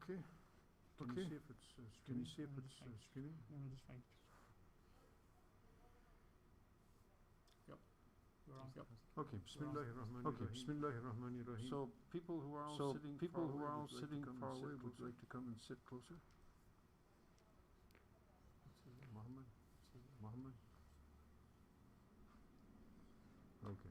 Okay. Can you see if it's streaming? No, just fine. Yep. You're on. Yep. Okay. Bismillahirrahmanirrahim. So people who are all sitting far away would like to come and sit closer. Muhammad. Okay.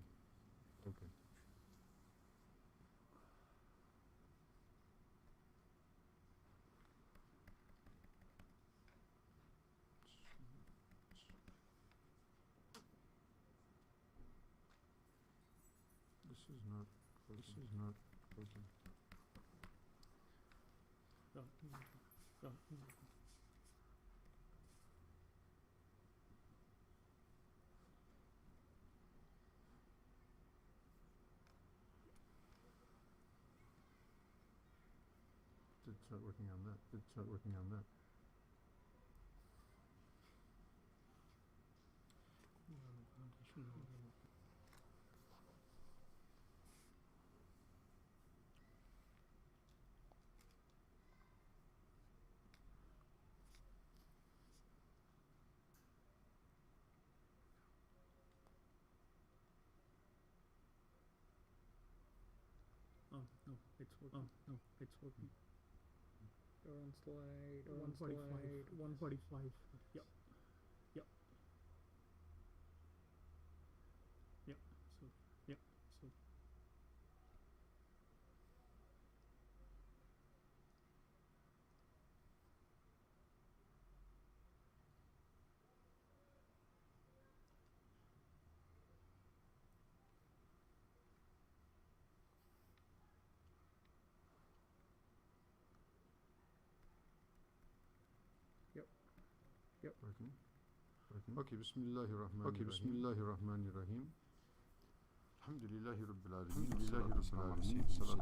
This is not working. Go. Did start working on that. Oh no, it's working. You're on slide 145. Yep. So. Yep. Working. Okay. Bismillahirrahmanirrahim. Alhamdulillahi Rabbil Alameen. Salatu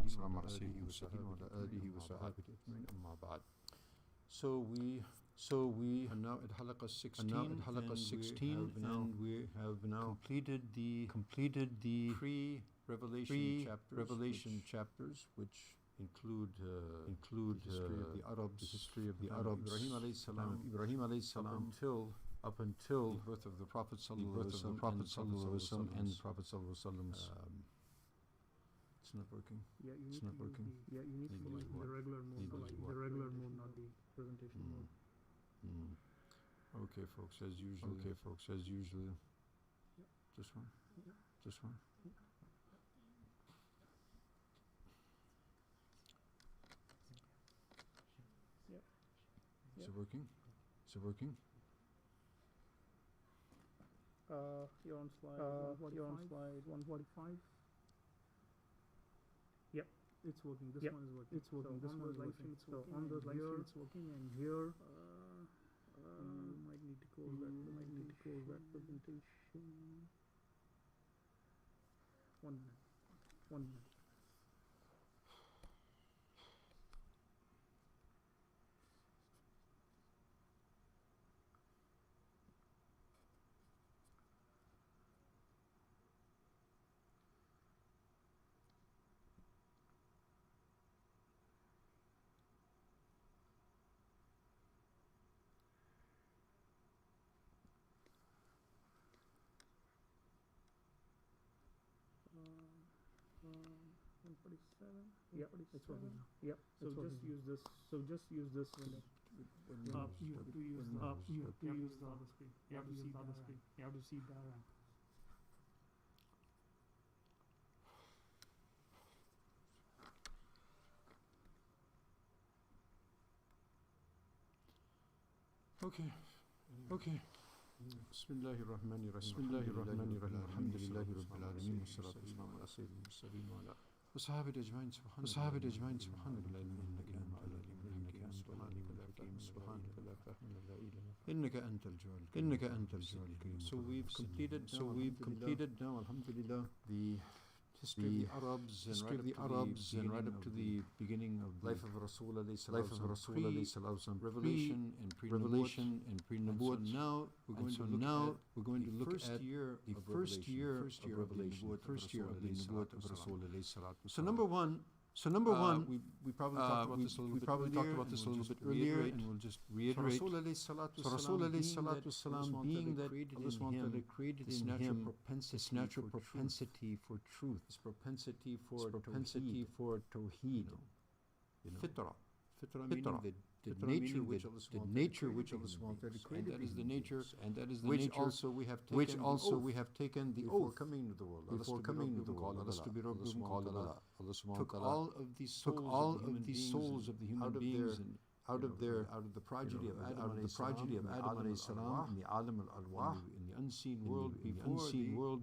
wassalamu ala sayyidina wa ala alihi wa sahbihi ajma'in, amma ba'd. So we are now at Halaqa 16, and we have now completed the pre-revelation chapters, which include the history of the Arabs, Ibrahim alayhi salam, up until the birth of the Prophet sallallahu and the Prophet sallallahu. It's not working. Yeah, you need to use the regular mode, not the presentation mode. Okay, folks, as usual. Yep. This one. Yep. Is it working? You're on slide 145. Yep, it's working. This one is working. It's working. So this one is working. So on the live stream it's working, and here you might need to close that presentation. 1 minute. Um, 147. Yep, it's working now. Yep. So just use this. Window. You have to use the other screen. You have to see the other screen. You have to see that. Okay. Bismillahirrahmanirrahim. Alhamdulillahi Rabbil Alameen. Wassalatu wassalamu ala sayyidina mursalin wa ala washabihi ajma'in. Subhanallahi innaka antal alimul hakim. Subhanaka la fahma la ilaha innaka antal jawwal karim. So we've completed now, alhamdulillah, the history of the Arabs, and right up to the beginning of the life of Rasul alayhi salatu, revelation and pre-Nubuwwat. So now we're going to look at the first year of the Nubuwwat of Rasul alayhi salatu. So number one, So number one, we probably talked about this a little bit earlier, and we'll just reiterate. So Rasul alayhi salatu wasalam, being that Allah created in him this natural propensity for truth, this propensity for tawheed, fitra, meaning the nature which Allah created, and that is the nature, which also we have taken the oath before coming to the world. Allah took all of these souls of the human beings and out of the progeny of Adam alayhi salam in the alam al-arwah, in the unseen world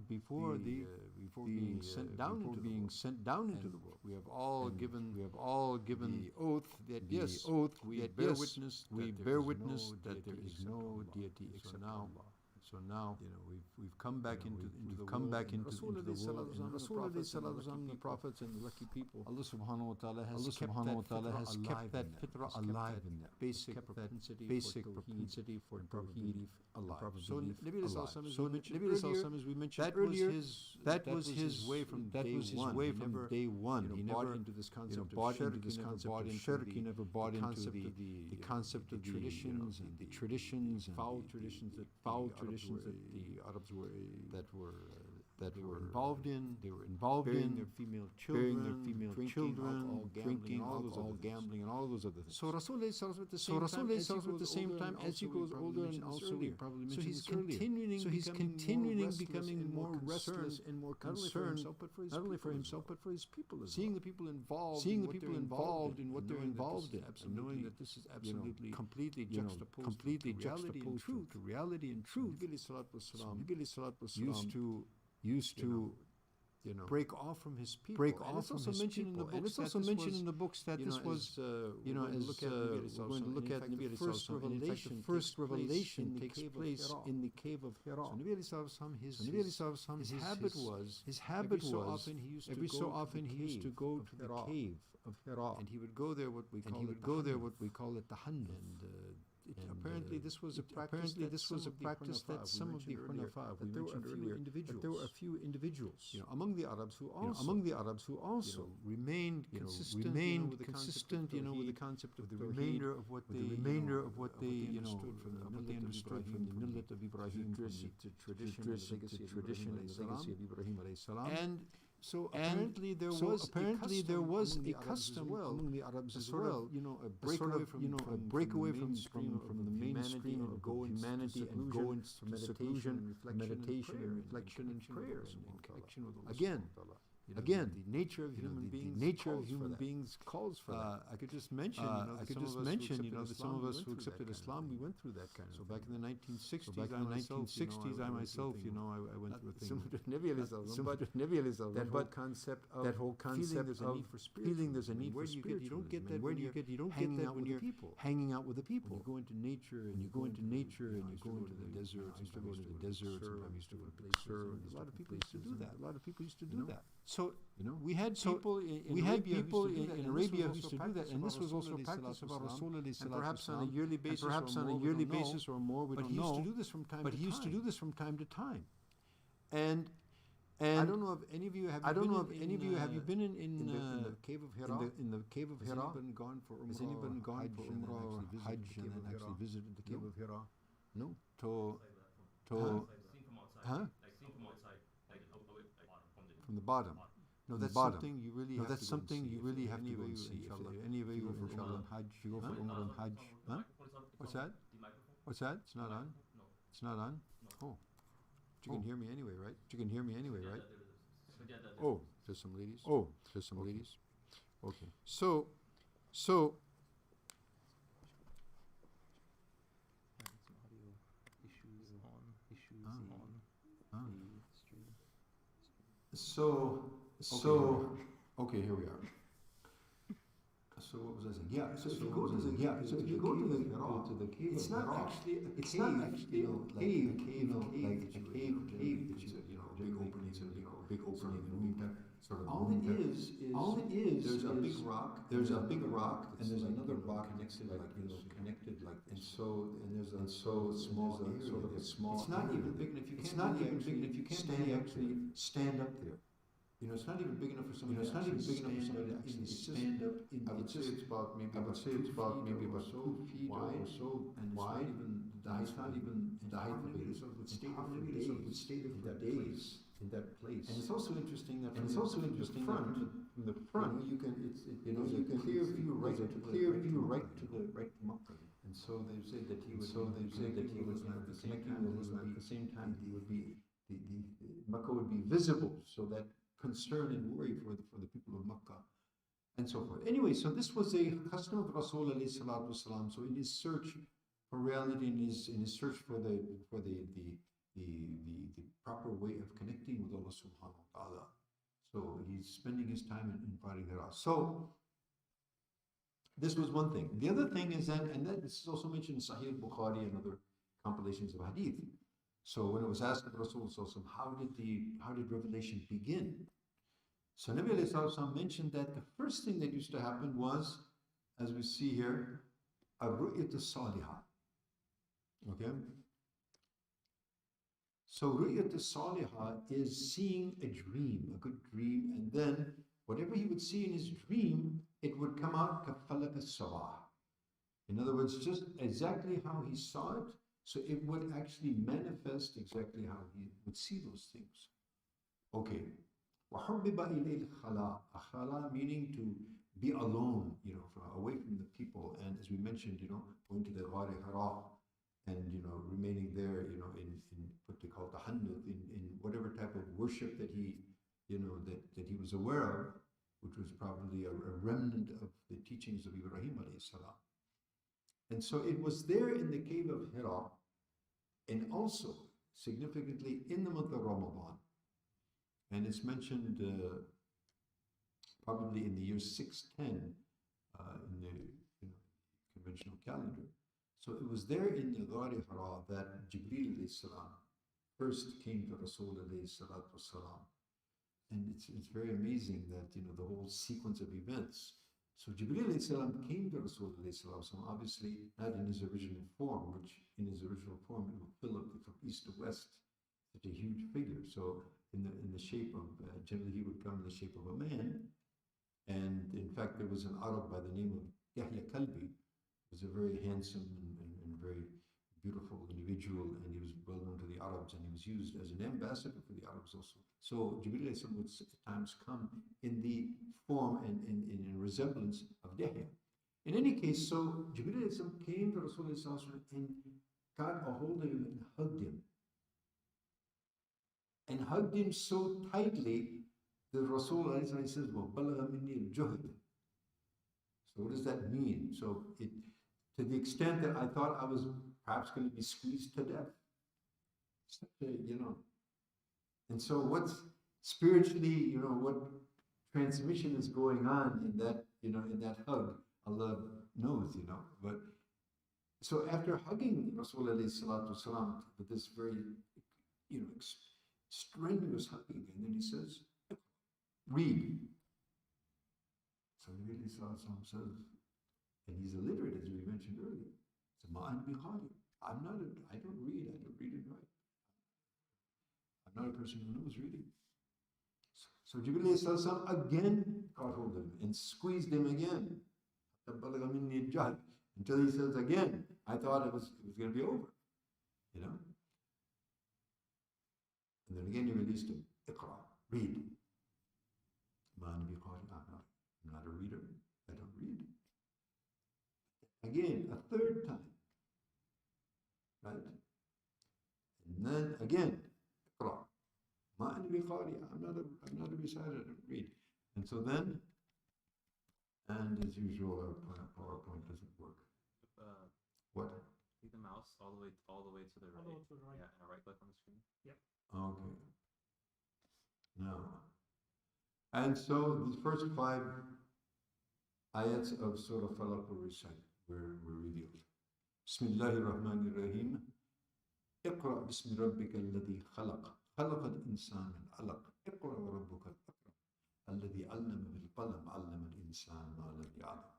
before being sent down into the world. We have all given the oath that we bear witness that there is no deity except Allah. So now, we've come back into the world. Rasul alayhi salatu, the prophets and the lucky people. Allah subhanahu wa ta'ala has kept that fitra alive in them. Basic propensity for tawheed alive. So Nabi sallallahu, as we mentioned earlier, that was his way from day one. He never bought into this concept of shirk. He never bought into the concept of traditions and the foul traditions that the Arabs were involved in. They were involved in their female children, drinking, alcohol, gambling, and all those other things. So Rasul at the same time, as he grows older, and also we probably mentioned this earlier. So he's continuing becoming more restless and more concerned, not only for himself but for his people as well. Seeing the people involved in what they're involved in, and knowing that this is absolutely completely juxtaposed to reality and truth. Nabi used to break off from his people. And it's also mentioned in the books that this was, we're going to look at the first revelation takes place in the cave of Hira. So Nabi sallallahu, his habit was every so often he used to go to the cave of Hira, and he would go there what we call it tahannuf. And apparently this was a practice that some of the Hunafa, we mentioned there were a few individuals among the Arabs who also remained consistent with the concept of the remainder of what they understood from the millat of Ibrahim, the tradition and the legacy of Ibrahim alayhi salam. And so apparently there was a custom among the Arabs as well, a breakaway from the mainstream and go into humanity and go into seclusion, meditation, and reflection and prayer, and connection with Allah. Again, the nature of human beings calls for that. I could just mention, that some of us who accepted Islam, we went through that kind of. So back in the 1960s, I myself, I went through a thing. That whole concept of feeling there's a need for spiritualism. You don't get that when you're hanging out with the people. You go into nature and you go into the deserts. Sometimes you used to go to places. A lot of people used to do that. So we had people in Arabia who used to do that, and this was also a practice of Rasul alayhi salatu, perhaps on a yearly basis or more. We don't know. But he used to do this from time to time. And I don't know if any of you have you been in the cave of Hira? In the cave of Hira, has anyone gone for Umrah or Hajj and then actually visited the cave of Hira? No. From the bottom. No, that's something you really have to go and see. Any of you go for Umrah and Hajj, you go for Umrah and Hajj. Huh? What's that? It's not on? It's not on? Oh. But you can hear me anyway, right? Oh, there's some ladies. Okay. So okay, here we are. So what was I saying? Yeah. So if you go to the cave, it's not actually a cave, like a cave, big openings and big opening and sort of. All it is there's a big rock, and there's another rock connected like this. And there's a small area. It's not even big enough. You can't actually stand up there. it's not even big enough for somebody. It's not even big enough for somebody to actually stand up. I would say it's about maybe about 2 feet wide or so, and wide. It's not even the height of it. So it would stay there for days in that place. And it's also interesting that from the front, you can clear view right to Makkah. And so they say that he was at the same time he would be the Makkah would be visible, so that concern and worry for the people of Makkah and so forth. Anyway, so this was a custom of Rasul alayhi salatu wasalam. So in his search for reality, in his search for the proper way of connecting with Allah subhanahu wa ta'ala, so he's spending his time in Wadi Hira. So this was one thing. The other thing is that, and that this is also mentioned in Sahih Bukhari and other compilations of hadith. So when it was asked of Rasul, how did revelation begin? So Nabi alayhi salatu mentioned that the first thing that used to happen was, as we see here, a ru'yat as-salihah. Okay? So ru'yat as-salihah is seeing a dream, a good dream, and then whatever he would see in his dream, it would come out kafalak as-sabah. In other words, just exactly how he saw it, so it would actually manifest exactly how he would see those things. Okay. وَحُبِّبَ إِلَيْهِ الْخَلَاء. Khala meaning to be alone, away from the people. And as we mentioned, going to the Ghari Hira and, remaining there, in what they call tahannut, in whatever type of worship that he, that he was aware of, which was probably a remnant of the teachings of Ibrahim alayhi salam. And so it was there in the cave of Hira, and also significantly in the month of Ramadan. And it's mentioned probably in the year 610 in the conventional calendar. So it was there in the Ghari Hira that Jibreel alayhi salam first came to Rasul alayhi salatu wasalam. And it's very amazing that, the whole sequence of events. So Jibreel alayhi salam came to Rasul alayhi salam, obviously not in his original form, which in his original form it would fill up from east to west, such a huge figure. So in the shape of, generally he would come in the shape of a man. And in fact, there was an Arab by the name of Yahya Kalbi, who was a very handsome and very beautiful individual, and he was well known to the Arabs, and he was used as an ambassador for the Arabs also. So Jibreel would at times come in the form and in resemblance of Yahya. In any case, so Jibreel came to Rasulullah and got a hold of him and hugged him. And hugged him so tightly that Rasulullah says, "Well, balagha minni al-juhd." So what does that mean? So to the extent that I thought I was perhaps going to be squeezed to death. And so what's spiritually, what transmission is going on in that hug, Allah knows, But so after hugging Rasulullah salatu wasalam with this very, strenuous hugging, and then he says, read. So the Nabi sallallahu says, and he's illiterate, as we mentioned earlier. So I don't read and write. I'm not a person who knows reading. So Jibreel again caught hold of him and squeezed him again. Until he says again, I thought it was going to be over. And then again he released him. Iqra, read. I'm not a reader. I don't read. Again, a third time. Right? And then again, Iqra. I'm not a reciter, I don't read. And so then, and as usual, our PowerPoint doesn't work. What? Take the mouse all the way to the right. All the way to the right. Yeah, and right click on the screen. Yep. Okay. Now, and so the first 5 ayats of Surah Falaq were revealed. Bismillahir Rahmanir Rahim. اقرأ باسم ربك الذي خلق الإنسان من علق اقرأ وربك الأكرم الذي علم بالقلم علم الإنسان ما لم يعلم.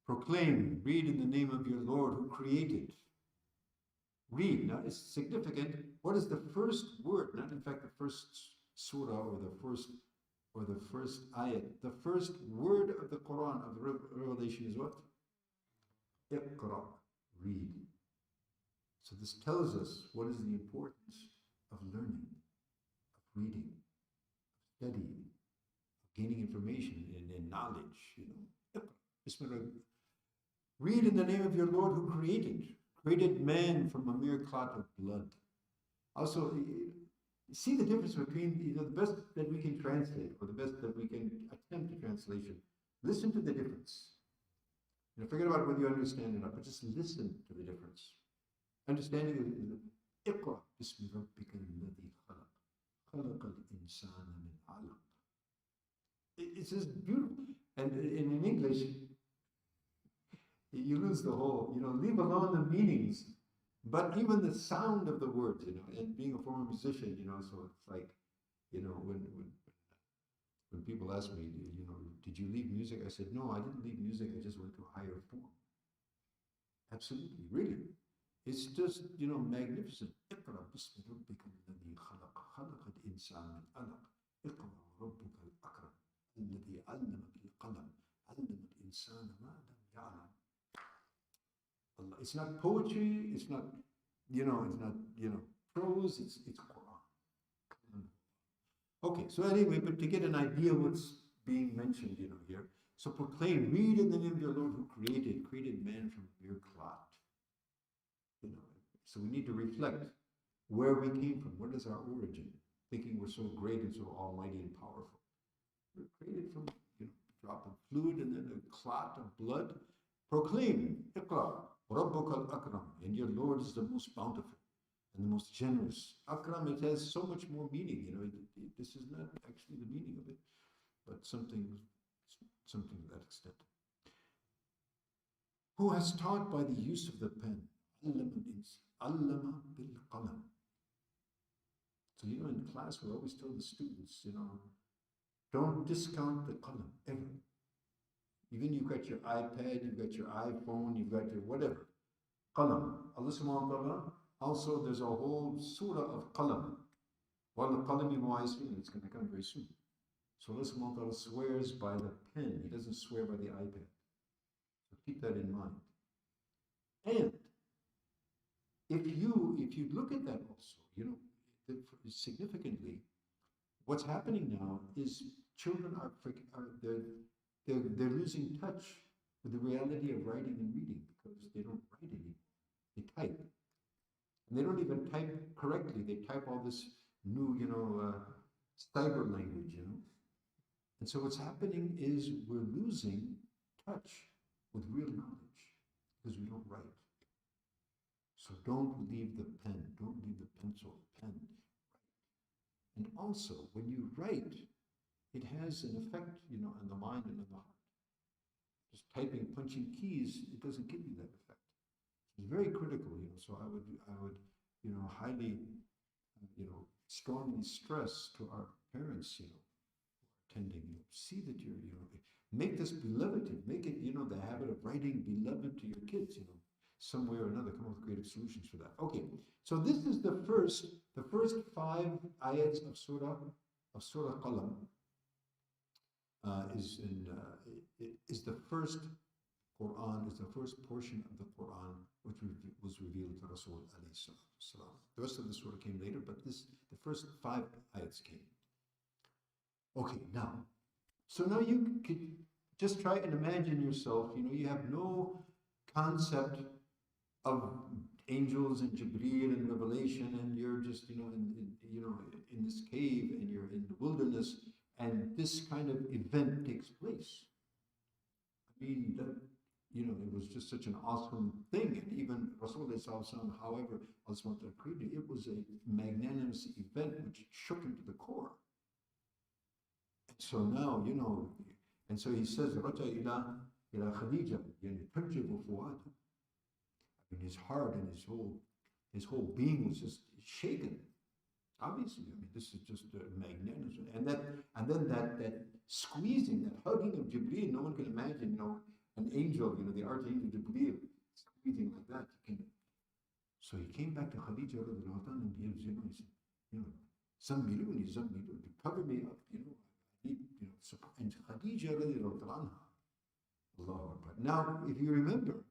Proclaim, read in the name of your Lord who created. Read. Now it's significant. What is the first word? Not in fact the first surah or the first ayat, the first word of the Quran, of revelation is what? Iqra, read. So this tells us what is the importance of learning, of reading, of studying, of gaining information and knowledge, you know. Iqra. Read in the name of your Lord who created man from a mere clot of blood. Also, see the difference between, you know, the best that we can translate or the best that we can attempt a translation. Listen to the difference. You know, forget about whether you understand or not, but just listen to the difference. Understanding is Iqra bismi rabbika alladhi khalaq. Khalaqa al-insana min alaq. It's just beautiful. And in English, you lose the whole, you know, leave alone the meanings, but even the sound of the words, you know, and being a former musician, you know, so it's like, you know, when people ask me, you know, did you leave music? I said, no, I didn't leave music, I just went to a higher form. Absolutely, really. It's just, you know, magnificent. Iqra bismi rabbika alladhi khalaq, khalaqa al-insana min alaq, iqra rabbuka al-akram, alladhi allama bil-qalam, allama al-insana ma lam ya'lam. It's not poetry, it's not, you know, prose, it's Quran. Okay, so anyway, but to get an idea of what's being mentioned, you know, here. So proclaim, read in the name of your Lord who created man from mere clot. You know, so we need to reflect where we came from. What is our origin? Thinking we're so great and so almighty and powerful. We're created from, you know, a drop of fluid and then a clot of blood. Proclaim, Iqra, Rabbuka al-Akram, and your Lord is the most bountiful and the most generous. Akram, it has so much more meaning, you know, this is not actually the meaning of it, but something to that extent. Who has taught by the use of the pen? Allama bil-qalam. So, you know, in class, we always tell the students, you know, don't discount the qalam, ever. Even you've got your iPad, you've got your iPhone, you've got your whatever. Qalam. Allah subhanahu wa ta'ala, also there's a whole surah of qalam. وَالْقَلَمِ وَمَا يَسْطُرُونَ, it's going to come very soon. So Allah subhanahu wa ta'ala swears by the pen. He doesn't swear by the iPad. So keep that in mind. And if you look at that also, you know, significantly, what's happening now is children they're losing touch with the reality of writing and reading because they don't write anymore. They type. And they don't even type correctly. They type all this new, you know, cyber language, you know. And so what's happening is we're losing touch with real knowledge because we don't write. So don't leave the pen, don't leave the pencil, pen, write. And also, when you write, it has an effect, you know, on the mind and on the heart. Just typing, punching keys, it doesn't give you that effect. It's very critical, you know. So I would, you know, highly, you know, strongly stress to our parents, you know, attending, you know, see that you're, you know, make this beloved, make it, you know, the habit of writing beloved to your kids, you know, some way or another, come up with creative solutions for that. Okay, so this is the first 5 ayats of Surah Qalam. Is the first Quran, is the first portion of the Quran which was revealed to Rasul alayhi salam. The rest of the surah came later, but the first 5 ayats came. Okay, now you could just try and imagine yourself, you know, you have no concept of angels and Jibreel and revelation, and you're just, you know, in this cave and you're in the wilderness, and this kind of event takes place. I mean, that, you know, it was just such an awesome thing. And even Rasulullah, however, Allah created it, was a magnanimous event which shook him to the core. And so now, you know, and so he says, Raja ila Khadija, yani tarjibu fuwada. I mean, his heart and his whole being was just shaken. Obviously, I mean, this is just magnificent. And then that squeezing, that hugging of Jibreel, no one can imagine, you know, an angel, you know, the archangel Jibreel, squeezing like that. So he came back to Khadija and he was, you know, he said, you know, Zammiluni, zammiluni, cover me up, I need, support. And Khadija radiallahu ta'ala anha, Allahu Akbar. Now, if you remember,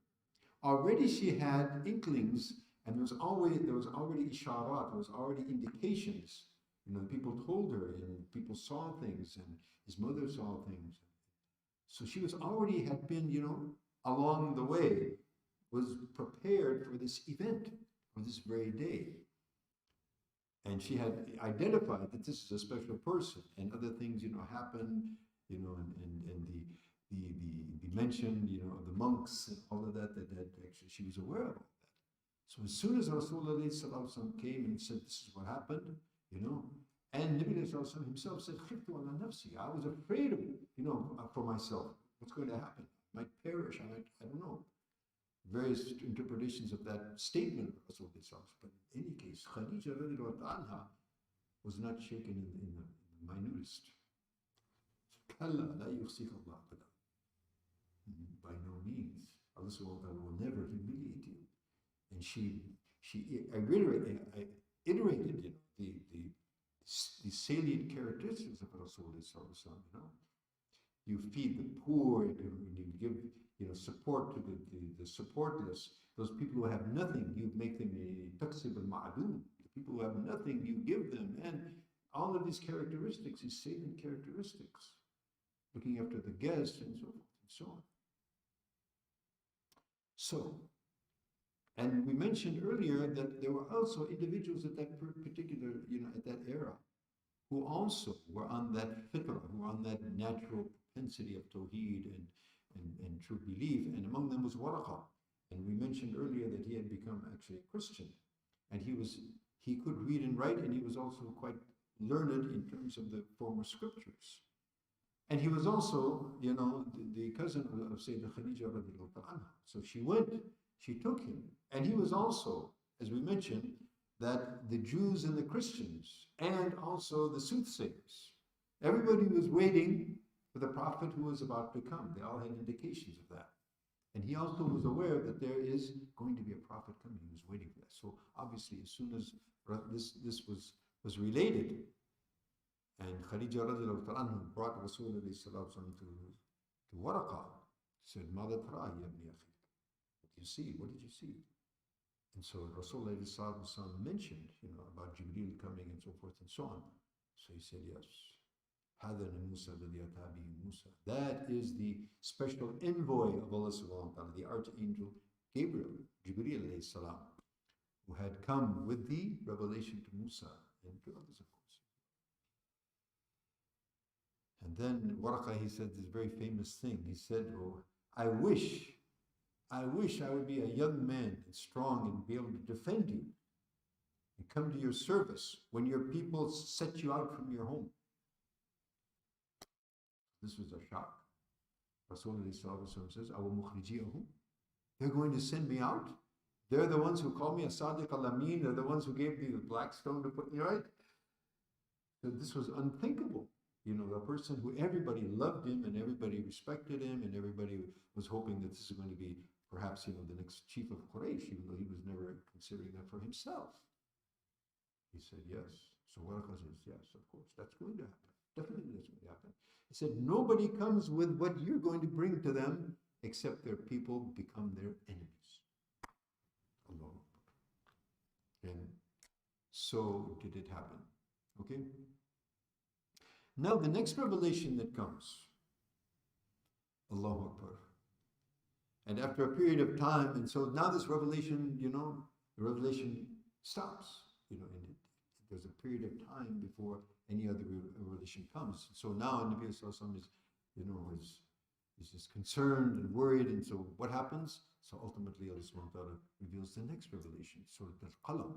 already she had inklings, and there was already isharat, there was already indications. People told her, and people saw things, and his mother saw things. So she had been, along the way, was prepared for this event, for this very day. And she had identified that this is a special person, and other things, happened, and the mention, of the monks and all of that actually she was aware of all that. So as soon as Rasulullah came and said, this is what happened, and Nabi himself said, "Khiftu ala nafsi," I was afraid of, for myself. What's going to happen? I might perish. I don't know. Various interpretations of that statement of Rasulullah. But in any case, Khadija radiallahu anha was not shaken in the minutest. Kalla la yukhzika Allah abada. By no means. Allah subhanahu wa ta'ala will never humiliate you. And she iterated, the salient characteristics of Rasulullah. You feed the poor, and you give support to the supportless. Those people who have nothing, you make them a taqsib al-ma'adum. The people who have nothing, you give them. And all of these characteristics, these salient characteristics. Looking after the guests and so forth and so on. So, and we mentioned earlier that there were also individuals at that particular, at that era, who also were on that fitrah, who were on that natural propensity of tawheed and true belief, and among them was Waraqah. And we mentioned earlier that he had become actually a Christian, and he could read and write, and he was also quite learned in terms of the former scriptures. And he was also, the cousin of Sayyidah Khadija radiallahu anha. So she took him, and he was also, as we mentioned, that the Jews and the Christians, and also the soothsayers, everybody was waiting for the prophet who was about to come. They all had indications of that. And he also was aware that there is going to be a prophet coming. He was waiting for that. So obviously, as soon as this was related, and Khadija radiallahu anha brought Rasulullah to Waraqah, said, "Mada tara ya ibni akhi?" What did you see? What did you see? And so Rasulullah mentioned, about Jibreel coming and so forth and so on. So he said, yes. That is the special envoy of Allah subhanahu wa ta'ala, the archangel Gabriel, Jibreel alayhi salam, who had come with the revelation to Musa and to others, of course. And then Waraqah, he said this very famous thing. He said, "Oh, I wish I would be a young man and strong and be able to defend you and come to your service when your people set you out from your home." This was a shock. Rasulullah says, "Awa mukhrijiyahum?" They're going to send me out? They're the ones who call me a Sadiq al-Amin. They're the ones who gave me the black stone to put me right. So this was unthinkable. The person who everybody loved him and everybody respected him and everybody was hoping that this is going to be perhaps, the next chief of Quraysh, even though he was never considering that for himself. He said, yes. So Waraqah says, yes, of course, that's going to happen. Definitely that's going to happen. He said, nobody comes with what you're going to bring to them except their people become their enemies. Allah. And so did it happen. Okay? Now the next revelation that comes, Allahu Akbar. And after a period of time, and so now this revelation, the revelation stops, and there's a period of time before any other revelation comes. So now Nabi Sallallahu is just concerned and worried, and so what happens? So ultimately Allah subhanahu wa ta'ala reveals the next revelation, Surah Al-Qalam.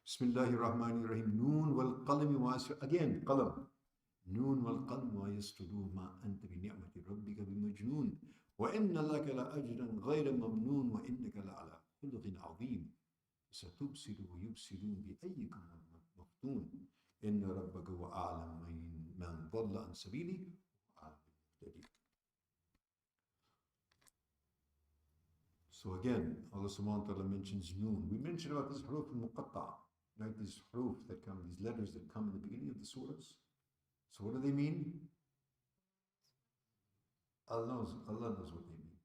Bismillahir Rahmanir Rahim. Noon wal qalami wa again, qalam. Noon wal qalam wa yasturun ma anta bi ni'mati rabbika bi majnoon. Wa inna laka la ajran ghayra mamnoon wa innaka la ala khuluqin azim. Satubsiru wa yubsirun bi ayyikum maftun. Inna rabbaka wa a'lam man dhalla an sabili wa a'lam. So again, Allah subhanahu wa ta'ala mentions noon. We mentioned about this huruf al-muqatta. right? These huruf that come, these letters that come in the beginning of the surahs. So what do they mean? Allah knows what they mean.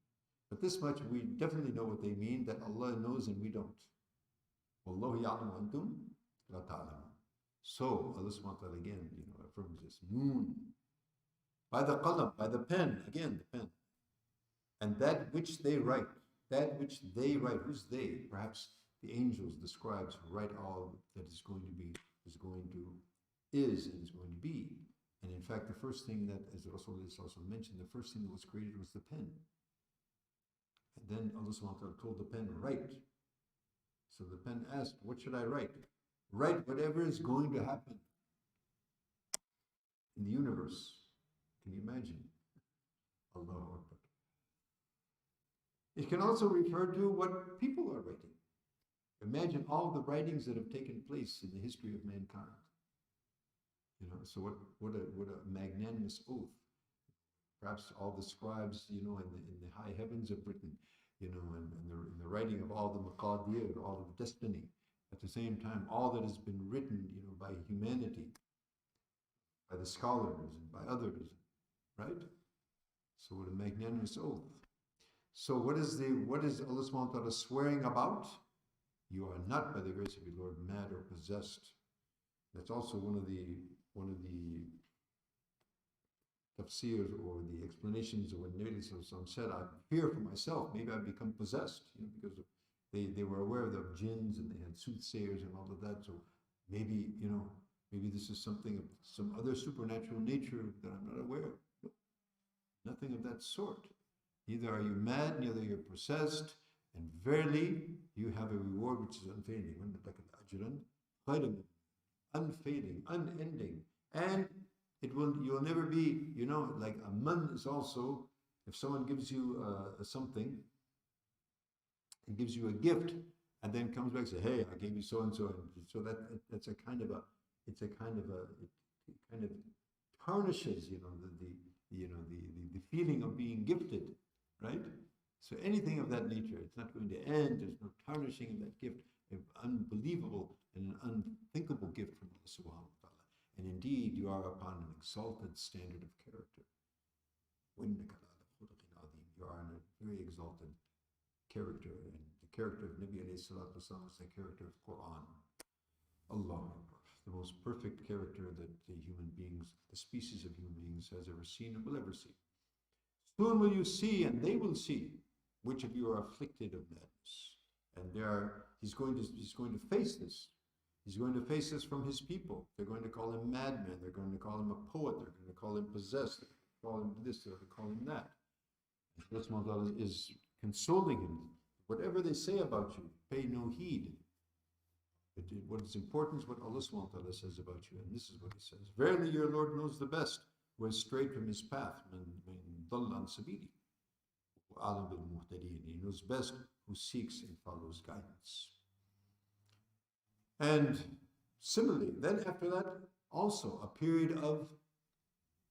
But this much we definitely know what they mean, that Allah knows and we don't. Wallahu ya'lamu antum la ta'lamun. So Allah subhanahu wa ta'ala again, affirms this. Moon. By the qalam, by the pen, again the pen. And that which they write, who's they? Perhaps the angels, the scribes, who write all that is going to be, is going to be. And in fact, the first thing that, as Rasulullah also mentioned, the first thing that was created was the pen. And then Allah subhanahu wa ta'ala told the pen, write. So the pen asked, what should I write? Write whatever is going to happen in the universe. Can you imagine? Allahu Akbar. It can also refer to what people are writing. Imagine all the writings that have taken place in the history of mankind. So what a magnanimous oath. Perhaps all the scribes, in the high heavens have written, in the writing of all the maqadir, all of destiny. At the same time, all that has been written, by humanity, by the scholars and by others, right? So what a magnanimous oath. So what is Allah subhanahu wa ta'ala swearing about? You are not, by the grace of your Lord, mad or possessed. That's also one of the tafsirs or the explanations of what Nabi said. I fear for myself, maybe I've become possessed, because they were aware of the jinns and they had soothsayers and all of that. So maybe this is something of some other supernatural nature that I'm not aware of. No, nothing of that sort. Neither are you mad, neither you're possessed, and verily you have a reward which is unfailing, unfailing, unending, and you'll never be, like a man is also, if someone gives you something, and gives you a gift, and then comes back and says, hey, I gave you so and so, so that's a kind of it kind of tarnishes, the feeling of being gifted, right? So anything of that nature, it's not going to end. There's no tarnishing of that gift, an unbelievable and an unthinkable gift from Allah subhanahu wa ta'ala. And indeed, you are upon an exalted standard of character. You are in a very exalted character, and the character of Nabi alayhi salatu wasalam is the character of Quran. Allah, the most perfect character that the species of human beings has ever seen and will ever see. Soon will you see, and they will see, which of you are afflicted of madness. And he's going to face this. He's going to face this from his people. They're going to call him madman. They're going to call him a poet. They're going to call him possessed. They're going to call him this. They're going to call him that. And Allah is consoling him. Whatever they say about you, pay no heed. What is important is what Allah subhanahu wa ta'ala says about you. And this is what he says. Verily your Lord knows the best, who has strayed from his path. He knows best who seeks and follows guidance. And similarly, then after that, also a period of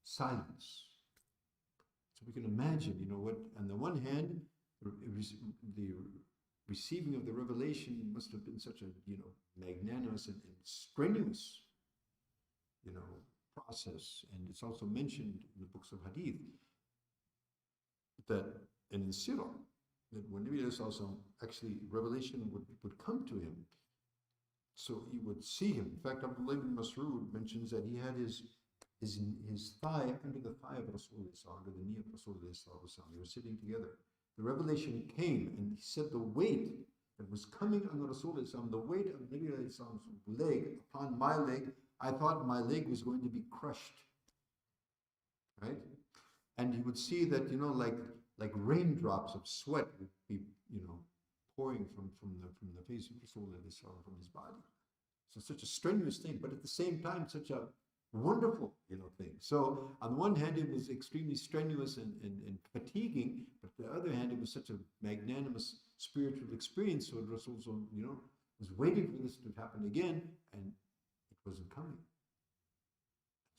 silence. So we can imagine, what, on the one hand, the receiving of the revelation must have been such a magnanimous and strenuous, process. And it's also mentioned in the books of hadith that, and in Sirah, that when Nabi also actually revelation would come to him, so he would see him. In fact, Abdullah ibn Mas'ud mentions that he had his thigh under the thigh of Rasulullah, under the knee of Rasulullah. They were sitting together. The revelation came, and he said the weight that was coming on the Rasulullah, the weight of Nabi's leg upon my leg, I thought my leg was going to be crushed. Right? And he would see that, like raindrops of sweat would be, pouring from the face of Rasulullah, from his body. So such a strenuous thing, but at the same time, such a wonderful, thing. So on the one hand, it was extremely strenuous and fatiguing, but on the other hand, it was such a magnanimous spiritual experience. So Rasul, was waiting for this to happen again, and it wasn't coming.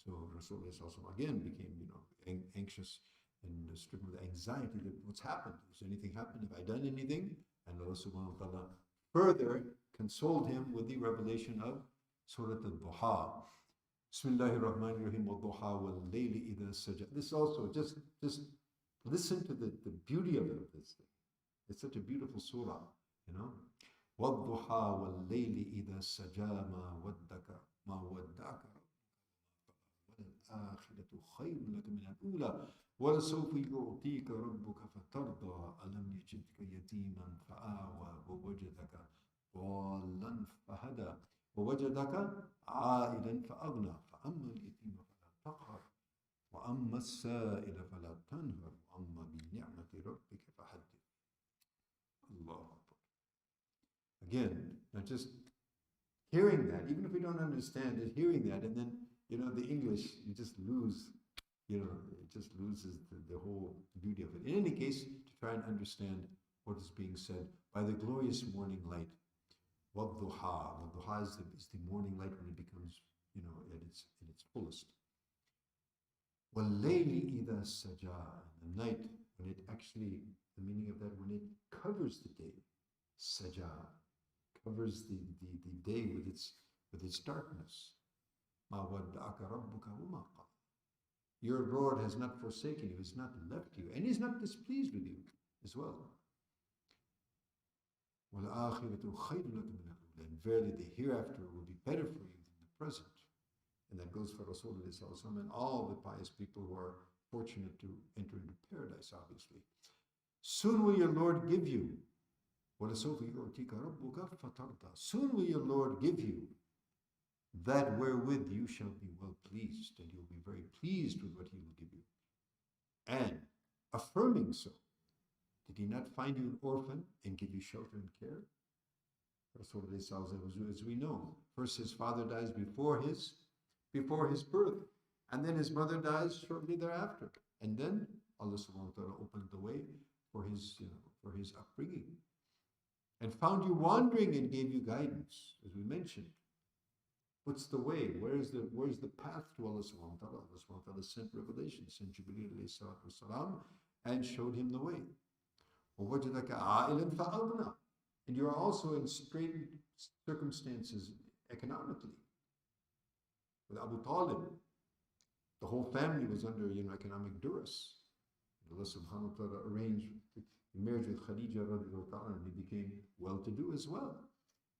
So Rasulullah also again became, anxious and stricken with anxiety that what's happened? Has anything happened? Have I done anything? And Allah subhanahu wa ta'ala further consoled him with the revelation of Surah Al-Duha. Bismillahir Rahmanir Rahim, wal-duha wal-layli idha saja. This also, just listen to the beauty of it. It's such a beautiful surah, you know. وَالضُّحَى وَاللَّيْلِ إِذَا سَجَى مَا وَدَّعَكَ وَلَلْآخِرَةُ خَيْرٌ لَكَ مِنَ الْأُولَى وَلَسَوْفَ يُعْطِيكَ رَبُّكَ فَتَرْضَى أَلَمْ يَجِدْكَ يَتِيمًا فَآوَى وَوَجَدَكَ ضَالًّا فَهَدَى وَوَجَدَكَ عَائِلًا فَأَغْنَى فَأَمَّا الْيَتِيمَ فَلَا تَقْهَرْ وَأَمَّا السَّائِلَ فَلَا تَنْهَرْ وَأَمَّا بِنِعْمَةِ رَبِّكَ فَحَدِّثْ. Allah. Again, not just hearing that, even if we don't understand it, hearing that, and then, you know, the English, you just lose, you know, it just loses the whole beauty of it. In any case, to try and understand what is being said by the glorious morning light. Wad-duha. Wad-duha is the morning light when it becomes, you know, at its fullest. Wal-layli idha saja. The night, when it actually, the meaning of that, when it covers the day. Saja. Covers the day with its darkness. Ma wadda'aka rabbuka wa ma qala. Your Lord has not forsaken you, has not left you, and He's not displeased with you as well. وَالْآخِرَةُ خَيْرٌ لَكَ مِنَ الْأُولَى. And verily the hereafter will be better for you than the present. And that goes for Rasulullah and all the pious people who are fortunate to enter into paradise, obviously. Soon will your Lord give you. وَلَسَوْفَ يُعْطِيكَ رَبُّكَ فَتَرْضَى. Soon will your Lord give you that wherewith you shall be well pleased, and you'll be very pleased with what He will give you. And affirming so, did He not find you an orphan and give you shelter and care? Rasulullah, as we know, first his father dies before his birth, and then his mother dies shortly thereafter, and then Allah subhanahu wa ta'ala opened the way for his upbringing, and found you wandering and gave you guidance, as we mentioned. What's the way? Where's the path to Allah subhanahu wa ta'ala? Allah subhanahu wa ta'ala sent revelation, sent Jibreel alayhi salatu wasalam, and showed him the way. وَوَجَدَكَ عَائِلًا فَأَغْنَى. And you are also in straitened circumstances economically. With Abu Talib, the whole family was under economic duress. Allah subhanahu wa ta'ala arranged the marriage with Khadija radiallahu ta'ala, and he became well-to-do as well,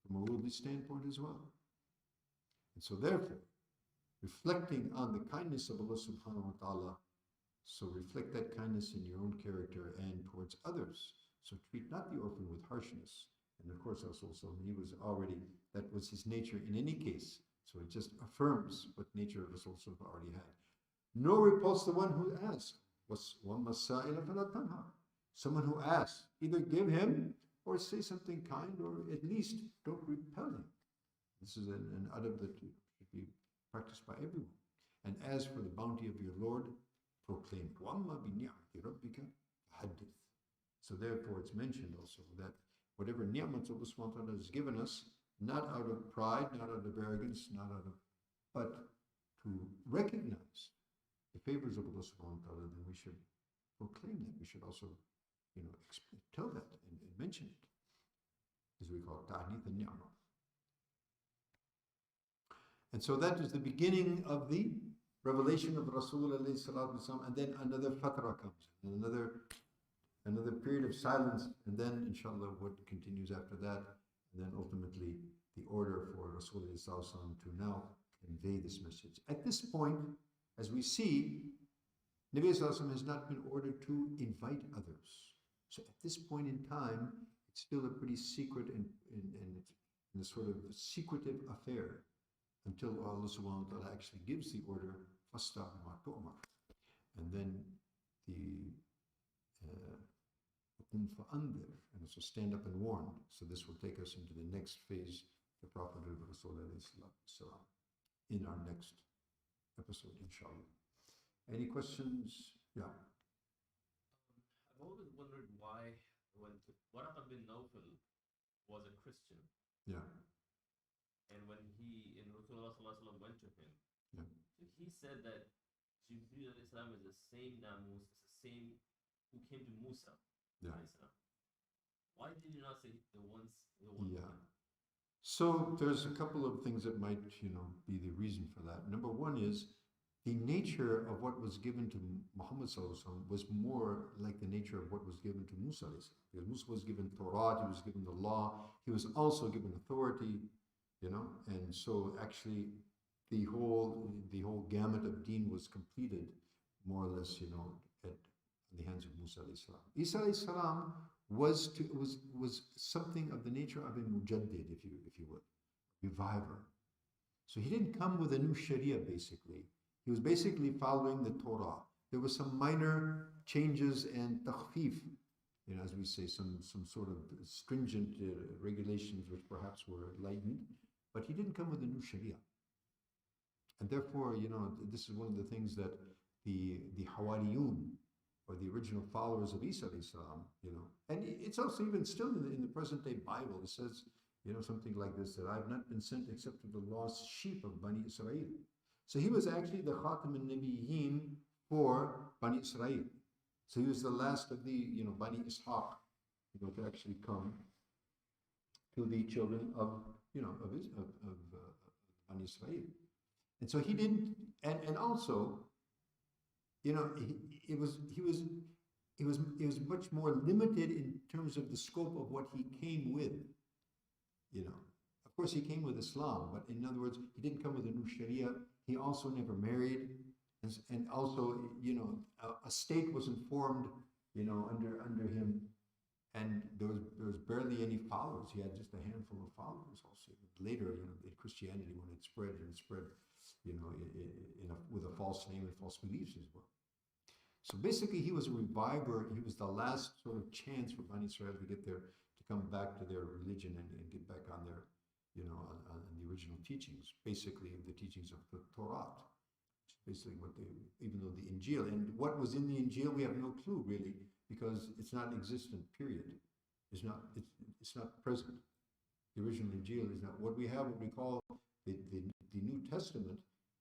from a worldly standpoint as well. And so therefore, reflecting on the kindness of Allah subhanahu wa ta'ala, so reflect that kindness in your own character and towards others. So treat not the orphan with harshness. And of course, he was already, that was his nature in any case. So it just affirms what nature Rasul already had. Nor repulse the one who asks. Someone who asks, either give him or say something kind, or at least don't repel him. This is an adab that should be practiced by everyone. And as for the bounty of your Lord, proclaim. So therefore it's mentioned also that whatever ni'mat Allah subhanahu wa ta'ala has given us, not out of pride, not out of arrogance, but to recognize the favors of Allah subhanahu wa ta'ala, then we should proclaim that. We should also, tell that and mention it, as we call it, ta'nith al-ni'mah. And so that is the beginning of the revelation of Rasulullah sallallahu alaihi wasallam, and then another fatra comes, and another period of silence, and then inshallah what continues after that, and then ultimately the order for Rasulullah sallallahu alaihi wasallam to now convey this message. At this point, as we see, Nabi sallallahu alaihi wasallam has not been ordered to invite others. So at this point in time, it's still a pretty secret and a sort of secretive affair, until Allah subhanahu wa ta'ala actually gives the order, فَاسْتَعْ مَا تُؤْمَرْ. And then the فَأَنذِرْ, and so stand up and warn. So this will take us into the next phase, the Prophet of Rasulullah in our next episode, inshallah. Any questions? Yeah. I've always wondered why, when Waraqah bin Nawfal was a Christian, Yeah. and when Rasulullah ﷺ went to him, Yeah. so he said that Jibreel alayhi salam is the same Namus, is the same who came to Musa Yeah. alayhi salam. Why did you not say the one? Yeah. So there's a couple of things that might, be the reason for that. Number one is the nature of what was given to Muhammad Sallallahu Alaihi Wasallam was more like the nature of what was given to Musa Alayhi Salam. Because Musa was given Torah, he was given the law, he was also given authority, and so actually the whole gamut of deen was completed more or less, at the hands of Musa Alayhi Salam. Isa Alayhi Salam was something of the nature of a mujaddid, if you would, reviver. So he didn't come with a new Sharia basically. He was basically following the Torah. There were some minor changes and takhfif, as we say, some sort of stringent regulations which perhaps were lightened, but he didn't come with a new Sharia. And therefore, this is one of the things that the Hawariyun, or the original followers of Isa alayhi salam, and it's also even still in the present day Bible, it says, something like this, that I've not been sent except to the lost sheep of Bani Israel. So he was actually the Khatam al-Nabiyyin for Bani Israel. So he was the last of the, Bani Ishaq, to actually come to the children of Bani Israel. And so he didn't, and also, he was much more limited in terms of the scope of what he came with. Of course, he came with Islam, but in other words, he didn't come with a new Sharia. He also never married, and also, a state wasn't formed, under him, and there was barely any followers. He had just a handful of followers. Also, later, in Christianity, when it spread, with a false name and false beliefs as well. So basically, he was a reviver. He was the last sort of chance for Bani Israel to come back to their religion and get back on their, on the original teachings, basically the teachings of the Torah, basically even though the Injil, and what was in the Injil, we have no clue really, because it's not existent, period. It's not present. The original Injil is not. What we have, what we call the New Testament,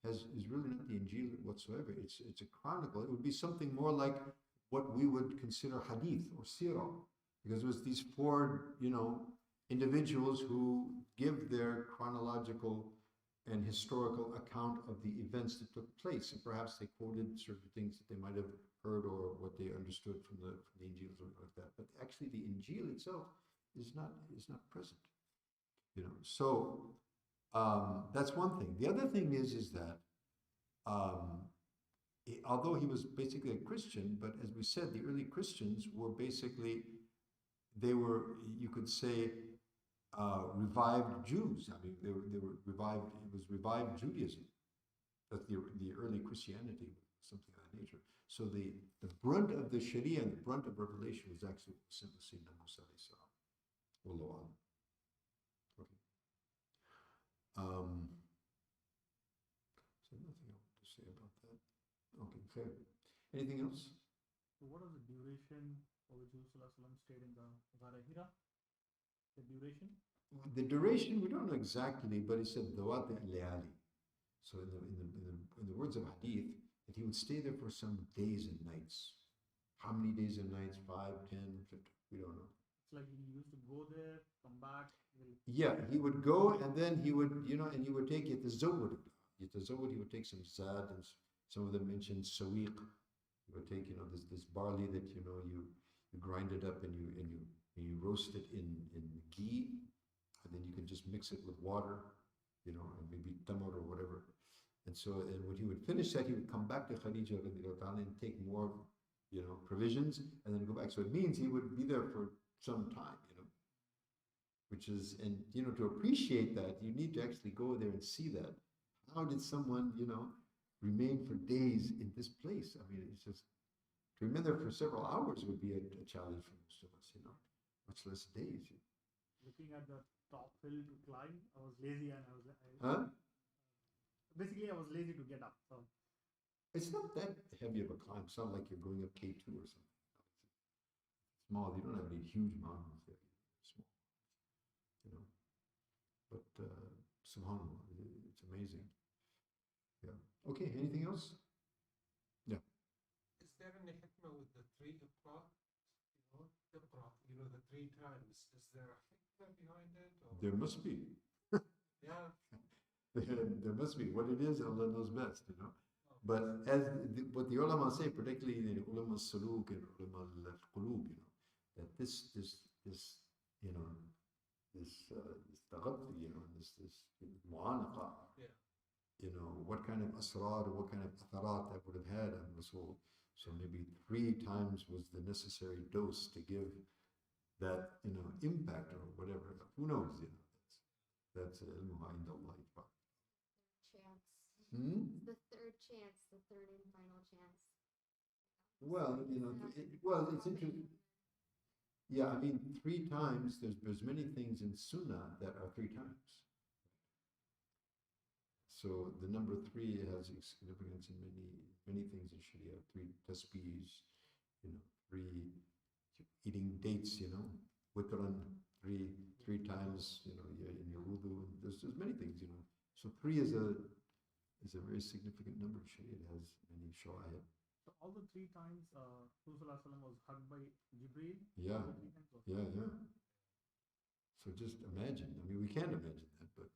is really not the Injil whatsoever. It's a chronicle. It would be something more like what we would consider hadith or sirah, because it was these four, individuals who give their chronological and historical account of the events that took place, and perhaps they quoted certain things that they might have heard or what they understood from the Injil or like that. But actually, the Injil itself is not present. So that's one thing. The other thing is that although he was basically a Christian, but as we said, the early Christians were basically, you could say, revived Jews. I mean, they were revived. It was revived Judaism. That's the early Christianity, something of that nature. So the brunt of the Sharia and the brunt of revelation was actually Sayyidina Musa alayhi salam. Wallahu a'lam. Okay. So nothing I want to say about that. Okay, fair. Anything else? So what is the duration for which Rasulullah stayed in the Ghar Hira? The duration? The duration we don't know exactly, but he said dawat al-layali. So in the words of hadith, that he would stay there for some days and nights. How many days and nights? 5, 10, 50, we don't know. It's like he used to go there, come back. Yeah, he would go, and then he would, and he would take yatazawwad. He would take some zad, and some of them mentioned sawiq. He would take, this barley that, you grind it up and you roast it in ghee, and then you can just mix it with water, and maybe tamar or whatever. And so, and when he would finish that, he would come back to Khadija and take more, provisions, and then go back. So it means he would be there for some time, which is, and, to appreciate that, you need to actually go there and see that. How did someone, remain for days in this place? I mean, it's just, to remain there for several hours would be a challenge for most of us, much less days. Looking at the top hill to climb, I was lazy and basically I was lazy to get up. So it's not that heavy of a climb. It's not like you're going up K2 or something. It's small. You don't have any huge mountains there. Small, But subhanAllah, it's amazing. Yeah. Okay. Anything else? Yeah. Is there any hikmah with the 3 Iqra? Iqra, the 3 times. Is there a hikmah behind it? Or? There must be. There must be. What it is, Allah knows best, you know. But what the ulama say, particularly the ulama suluk and ulama al-qulub, you know, that this, you know, this taghatti, you know, this mu'anaqa, you know, what kind of asrar, what kind of atharat that would have had on Rasul. So maybe 3 times was the necessary dose to give that, you know, impact or whatever. Who knows, you know. That's ilmuha inda Allah. Chance. Hmm? The third chance, the third and final chance. Well, you know, it's interesting. Yeah, I mean, 3 times, there's many things in Sunnah that are 3 times. So the number 3 has significance in many things in Sharia. 3 tasbihs, you know, 3 eating dates, you know, witran, 3 times, you know, in your wudu. There's many things, you know. So 3 is a very significant number in Sharia. It has many shawahid. So all the 3 times Rasulullah was hugged by Jibreel? Yeah, all the 3 times also? yeah. So just imagine. I mean, we can't imagine that, but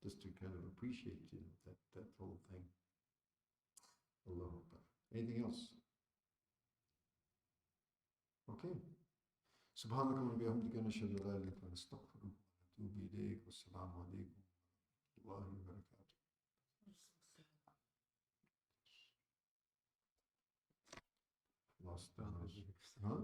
just to kind of appreciate, you know, that whole thing. Allahu Akbar. Anything else? Okay. سبحانك اللهم وبحمدك نشهد أن لا إله إلا أنت نستغفرك ونتوب إليك والسلام عليكم ورحمة الله وبركاته. Lost. Huh?